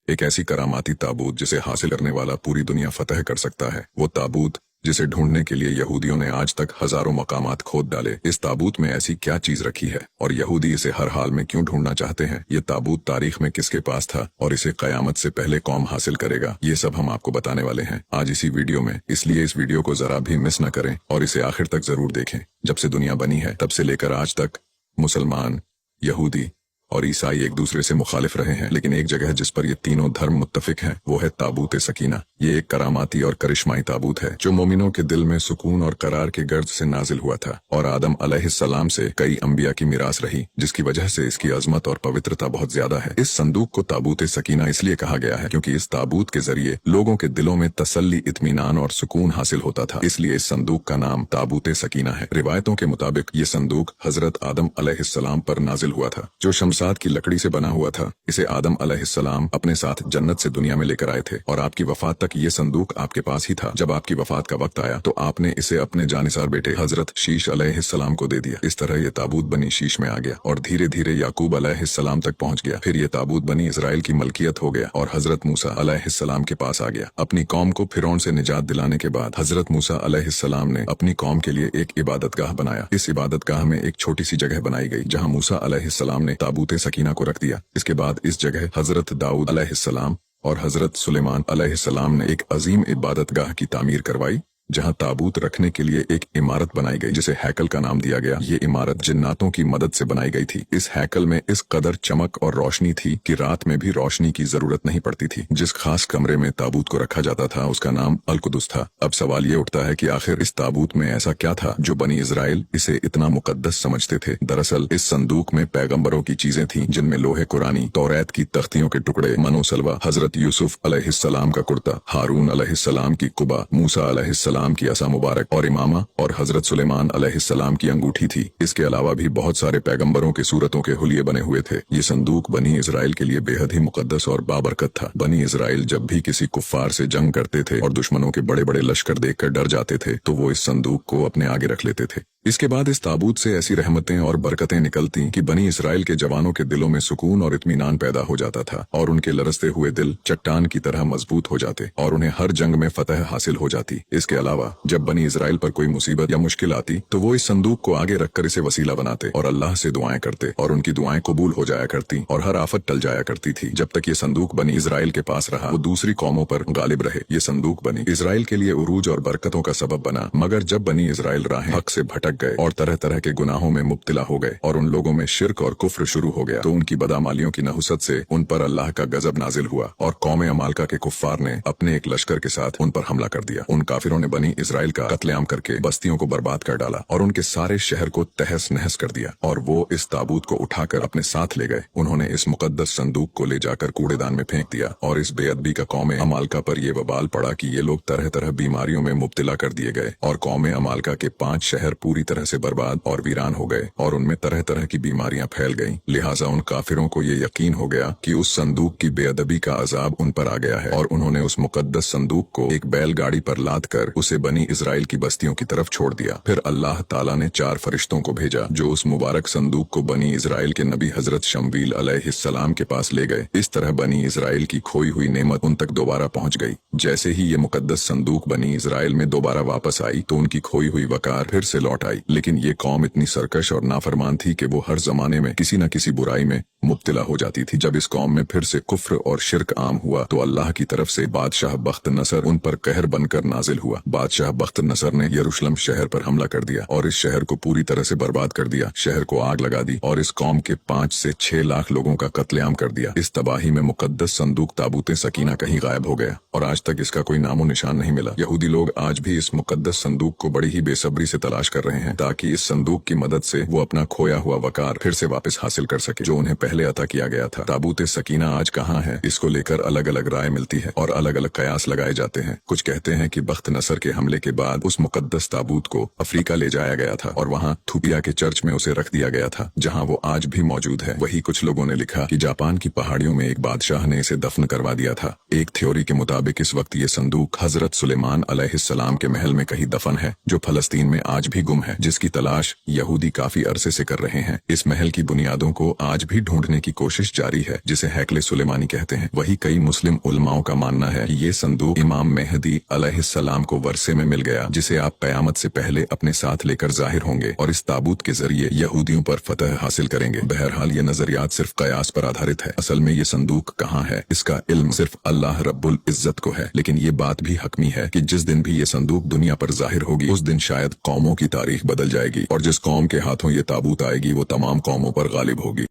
एक ऐसी करामाती ताबूत जिसे हासिल करने वाला पूरी दुनिया फतह कर सकता है। वो ताबूत जिसे ढूंढने के लिए यहूदियों ने आज तक हजारों मकामात खोद डाले। इस ताबूत में ऐसी क्या चीज रखी है और यहूदी इसे हर हाल में क्यों ढूंढना चाहते हैं? ये ताबूत तारीख में किसके पास था और इसे कयामत से पहले कौम हासिल करेगा? ये सब हम आपको बताने वाले हैं आज इसी वीडियो में, इसलिए इस वीडियो को जरा भी मिस न करें और इसे आखिर तक जरूर देखें। जब से दुनिया बनी है तब से लेकर आज तक मुसलमान, यहूदी और ईसाई एक दूसरे से मुखालिफ रहे हैं, लेकिन एक जगह जिस पर ये तीनों धर्म मुत्तफिक हैं वो है ताबूत सकीना। ये एक करामाती और करिश्माई ताबूत है जो मोमिनों के दिल में सुकून और करार के गर्ज से नाजिल हुआ था और आदम अलैहिस्सलाम से कई अंबिया की मिरास रही, जिसकी वजह से इसकी अजमत और पवित्रता बहुत ज्यादा है। इस संदूक को ताबूत सकीना इसलिए कहा गया है क्योंकि इस ताबूत के जरिए लोगों के दिलों में तसल्ली, इत्मीनान और सुकून हासिल होता था, इसलिए इस संदूक का नाम ताबूत सकीना है। रिवायतों के मुताबिक ये संदूक हजरत आदम अलैहिस्सलाम पर नाजिल हुआ था जो शमशाद की लकड़ी से बना हुआ था। इसे आदम अलैहिस्सलाम अपने साथ जन्नत से दुनिया में लेकर आए थे और आपकी वफात तक ये संदूक आपके पास ही था। जब आपकी वफात का वक्त आया तो आपने इसे अपने जानिसार बेटे हजरत शीश अलैहिस्सलाम को दे दिया। इस तरह ये ताबूत बनी शीश में आ गया और धीरे धीरे याकूब अलैहिस्सलाम तक पहुंच गया। फिर ये ताबूत बनी इजराइल की मलकियत हो गया और हजरत मूसा अलैहिस्सलाम के पास आ गया। अपनी कौम को फिरौन से निजात दिलाने के बाद हजरत मूसा अलैहिस्सलाम ने अपनी कौम के लिए एक इबादतगाह बनाया। इस इबादतगाह में एक छोटी सी जगह बनाई गई जहाँ मूसा अलैहिस्सलाम ने ताबूत सकीना को रख दिया। इसके बाद इस जगह हजरत दाऊद अलैहिस्सलाम और हजरत सुलेमान अलैहिस्सलाम ने एक अजीम इबादतगाह की तामीर करवाई जहां ताबूत रखने के लिए एक इमारत बनाई गई जिसे हैकल का नाम दिया गया। ये इमारत जिन्नातों की मदद से बनाई गई थी। इस हैकल में इस कदर चमक और रोशनी थी कि रात में भी रोशनी की जरूरत नहीं पड़ती थी। जिस खास कमरे में ताबूत को रखा जाता था उसका नाम अल-कुदस था। अब सवाल ये उठता है कि आखिर इस ताबूत में ऐसा क्या था जो बनी इजराइल इसे इतना मुकद्दस समझते थे? दरअसल इस संदूक में पैगंबरों की चीजें थी जिनमें लोहे कुरानी, तौरात की तख्तियों के टुकड़े, मनोसलवा, हजरत यूसुफ अलैहिस्सलाम का कुर्ता, हारून अलैहिस्सलाम की कुबा, मूसा अलैहिस्सलाम की असा मुबारक और इमामा और हजरत सुलेमान अलैहिस्सलाम की अंगूठी थी। इसके अलावा भी बहुत सारे पैगंबरों के सूरतों के हुलिये बने हुए थे। ये संदूक बनी इजराइल के लिए बेहद ही मुकद्दस और बाबरकत था। बनी इजराइल जब भी किसी कुफ्फार से जंग करते थे और दुश्मनों के बड़े बड़े लश्कर देखकर डर जाते थे तो वो इस संदूक को अपने आगे रख लेते थे। इसके बाद इस ताबूत से ऐसी रहमतें और बरकतें निकलती कि बनी इजराइल के जवानों के दिलों में सुकून और इत्मीनान पैदा हो जाता था और उनके लरसते हुए दिल चट्टान की तरह मजबूत हो जाते और उन्हें हर जंग में फतह हासिल हो जाती। इसके अलावा जब बनी इजराइल पर कोई मुसीबत या मुश्किल आती तो वो इस संदूक को आगे रखकर इसे वसीला बनाते और अल्लाह से दुआएं करते और उनकी दुआएं कबूल हो जाया करती और हर आफत टल जाया करती थी। जब तक ये संदूक बनी इजराइल के पास रहा वो दूसरी कौमों पर गालिब रहे। ये संदूक बनी इजराइल के लिए उरूज और बरकतों का सबब बना, मगर जब बनी इजराइल राह हक से भटक गए और तरह तरह के गुनाहों में मुब्तला हो गए और उन लोगों में शिर्क और कुफ्र शुरू हो गया तो उनकी बदामालियों की नहुसत से उन पर अल्लाह का गजब नाजिल हुआ और कौम अमालका के कुफ्फार ने अपने एक लश्कर के साथ उन पर हमला कर दिया। उन काफिरों ने बनी इजराइल का कत्लेआम करके बस्तियों को बर्बाद कर डाला और उनके सारे शहर को तहस नहस कर दिया और वो इस ताबूत को उठाकर अपने साथ ले गए। उन्होंने इस मुकद्दस संदूक को ले जाकर कूड़ेदान में फेंक दिया और इस बेअदबी का कौम अमालका पर ये वबाल पड़ा कि ये लोग तरह तरह बीमारियों में मुब्तला कर दिए गए और कौम अमालका के 5 शहर पूरी तरह से बर्बाद और वीरान हो गए और उनमें तरह तरह की बीमारियां फैल गईं। लिहाजा उन काफिरों को ये यकीन हो गया कि उस संदूक की बेअदबी का अजाब उन पर आ गया है और उन्होंने उस मुकद्दस संदूक को एक बैलगाड़ी पर लाद कर उसे बनी इजराइल की बस्तियों की तरफ छोड़ दिया। फिर अल्लाह ताला ने 4 फरिश्तों को भेजा जो उस मुबारक संदूक को बनी इजराइल के नबी हजरत शमवील अलैहिस्सलाम के पास ले गए। इस तरह बनी इजराइल की खोई हुई नेमत उन तक दोबारा पहुंच गई। जैसे ही ये मुकद्दस संदूक बनी इजराइल में दोबारा वापस आई तो उनकी खोई हुई वकार फिर से लौट आई। लेकिन ये कौम इतनी सरकश और नाफरमान थी कि वो हर जमाने में किसी न किसी बुराई में मुब्तला हो जाती थी। जब इस कौम में फिर से कुफ्र और शिर्क आम हुआ तो अल्लाह की तरफ से बादशाह बख्त नसर उन पर कहर बनकर नाजिल हुआ। बादशाह बख्त नसर ने यरूशलेम शहर पर हमला कर दिया और इस शहर को पूरी तरह से बर्बाद कर दिया। शहर को आग लगा दी और इस कौम के 5 से 6 लाख लोगों का कत्लेआम कर दिया। इस तबाही में मुकद्दस संदूक ताबूत सकीना कहीं गायब हो गया और आज तक इसका कोई नामो निशान नहीं मिला। यहूदी लोग आज भी इस मुकद्दस संदूक को बड़ी ही बेसब्री से तलाश कर रहे हैं ताकि इस संदूक की मदद से वो अपना खोया हुआ वकार फिर से वापस हासिल कर सके जो उन्हें पहले अता किया गया था। ताबूत सकीना आज कहाँ है, इसको लेकर अलग अलग राय मिलती है और अलग अलग कयास लगाए जाते हैं। कुछ कहते हैं कि बख्त नसर के हमले के बाद उस मुकद्दस ताबूत को अफ्रीका ले जाया गया था और वहाँ थुपिया के चर्च में उसे रख दिया गया था जहाँ वो आज भी मौजूद है। वही कुछ लोगों ने लिखा कि जापान की पहाड़ियों में एक बादशाह ने इसे दफन करवा दिया था। एक थ्योरी के मुताबिक इस वक्त ये संदूक हजरत सुलेमान अलैहिस्सलाम के महल में कहीं दफन है जो फलस्तीन में आज भी गुम है। है जिसकी तलाश यहूदी काफी अरसे से कर रहे हैं। इस महल की बुनियादों को आज भी ढूंढने की कोशिश जारी है, जिसे हैकले सुलेमानी कहते हैं। वही कई मुस्लिम उलमाओं का मानना है कि ये संदूक इमाम मेहदी अलैहिस्सलाम को वर्षे में मिल गया, जिसे आप कयामत से पहले अपने साथ लेकर जाहिर होंगे और इस ताबूत के जरिए यहूदियों पर फतह हासिल करेंगे। बहरहाल ये नजरियात सिर्फ कयास पर आधारित है। असल में ये संदूक कहाँ है, इसका इल्म सिर्फ अल्लाह रब्बुल इज्जत को है। लेकिन ये बात भी हकमी है कि जिस दिन भी ये संदूक दुनिया पर जाहिर होगी, उस दिन शायद कौमों की तारीख बदल जाएगी और जिस कौम के हाथों ये ताबूत आएगी वो तमाम कौमों पर गालिब होगी।